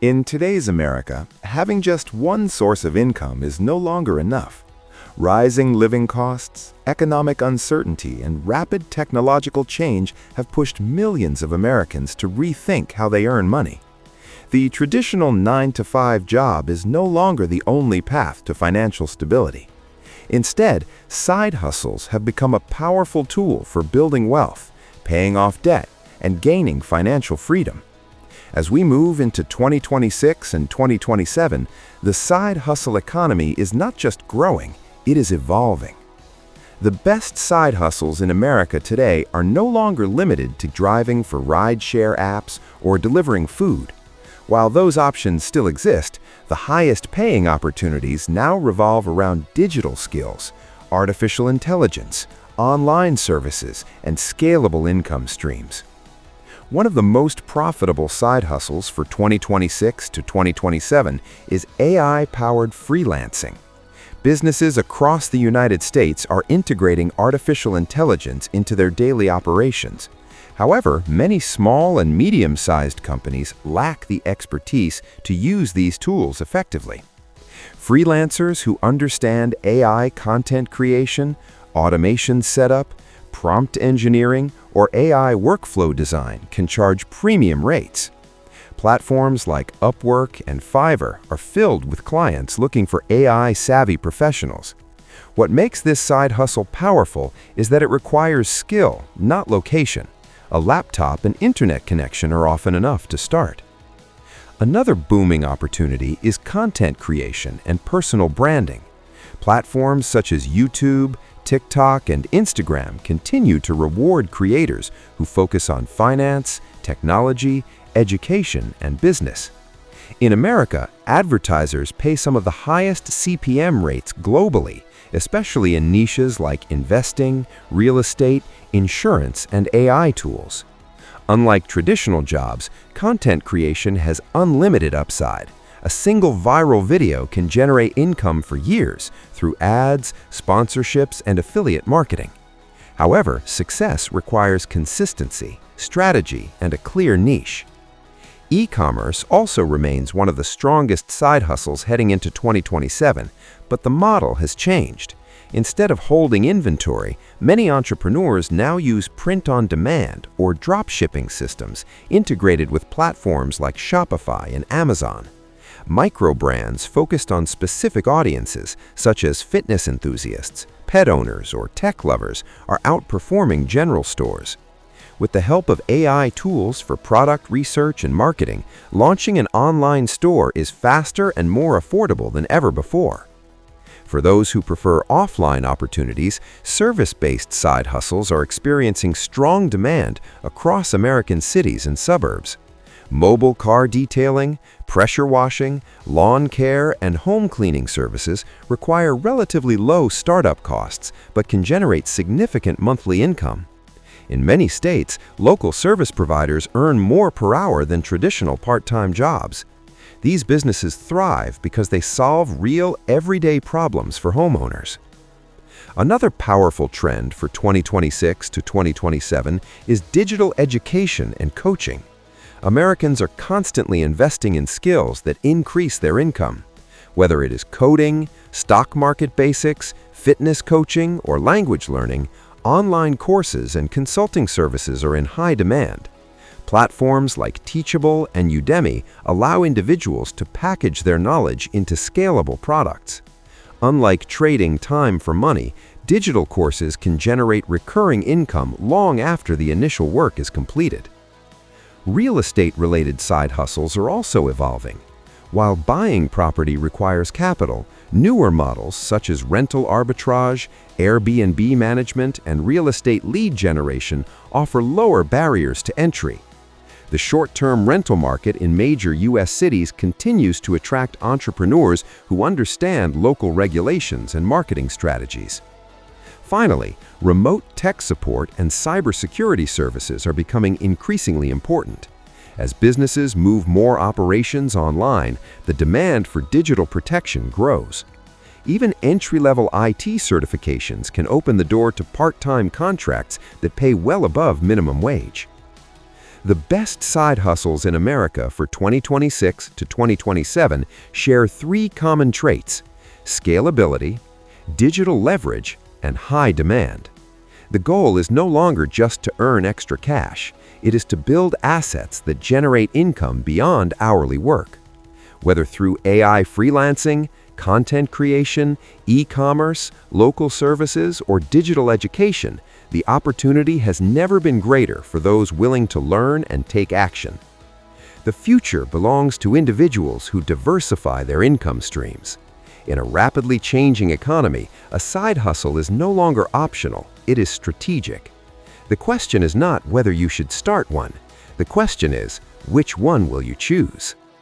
In today's America, having just one source of income is no longer enough. Rising living costs, economic uncertainty, and rapid technological change have pushed millions of Americans to rethink how they earn money. The traditional 9-to-5 job is no longer the only path to financial stability. Instead, side hustles have become a powerful tool for building wealth, paying off debt, and gaining financial freedom. As we move into 2026 and 2027, the side hustle economy is not just growing, it is evolving. The best side hustles in America today are no longer limited to driving for ride-share apps or delivering food. While those options still exist, the highest-paying opportunities now revolve around digital skills, artificial intelligence, online services, and scalable income streams. One of the most profitable side hustles for 2026 to 2027 is AI-powered freelancing. Businesses across the United States are integrating artificial intelligence into their daily operations. However, many small and medium-sized companies lack the expertise to use these tools effectively. Freelancers who understand AI content creation, automation setup, prompt engineering, or AI workflow design can charge premium rates. Platforms like Upwork and Fiverr are filled with clients looking for AI-savvy professionals. What makes this side hustle powerful is that it requires skill, not location. A laptop and internet connection are often enough to start. Another booming opportunity is content creation and personal branding. Platforms such as YouTube, TikTok, and Instagram continue to reward creators who focus on finance, technology, education, and business. In America, advertisers pay some of the highest CPM rates globally, especially in niches like investing, real estate, insurance, and AI tools. Unlike traditional jobs, content creation has unlimited upside. A single viral video can generate income for years through ads, sponsorships, and affiliate marketing. However, success requires consistency, strategy, and a clear niche. E-commerce also remains one of the strongest side hustles heading into 2027, but the model has changed. Instead of holding inventory, many entrepreneurs now use print-on-demand or drop-shipping systems integrated with platforms like Shopify and Amazon. Micro-brands focused on specific audiences, such as fitness enthusiasts, pet owners, or tech lovers, are outperforming general stores. With the help of AI tools for product research and marketing, launching an online store is faster and more affordable than ever before. For those who prefer offline opportunities, service-based side hustles are experiencing strong demand across American cities and suburbs. Mobile car detailing, pressure washing, lawn care, and home cleaning services require relatively low startup costs but can generate significant monthly income. In many states, local service providers earn more per hour than traditional part-time jobs. These businesses thrive because they solve real, everyday problems for homeowners. Another powerful trend for 2026 to 2027 is digital education and coaching. Americans are constantly investing in skills that increase their income. Whether it is coding, stock market basics, fitness coaching, or language learning, online courses and consulting services are in high demand. Platforms like Teachable and Udemy allow individuals to package their knowledge into scalable products. Unlike trading time for money, digital courses can generate recurring income long after the initial work is completed. Real estate-related side hustles are also evolving. While buying property requires capital, newer models such as rental arbitrage, Airbnb management, and real estate lead generation offer lower barriers to entry. The short-term rental market in major U.S. cities continues to attract entrepreneurs who understand local regulations and marketing strategies. Finally, remote tech support and cybersecurity services are becoming increasingly important. As businesses move more operations online, the demand for digital protection grows. Even entry-level IT certifications can open the door to part-time contracts that pay well above minimum wage. The best side hustles in America for 2026 to 2027 share three common traits: scalability, digital leverage, and high demand. The goal is no longer just to earn extra cash. It is to build assets that generate income beyond hourly work. Whether through AI freelancing, content creation, e-commerce, local services, or digital education, the opportunity has never been greater for those willing to learn and take action. The future belongs to individuals who diversify their income streams. In a rapidly changing economy, a side hustle is no longer optional, it is strategic. The question is not whether you should start one. The question is, which one will you choose?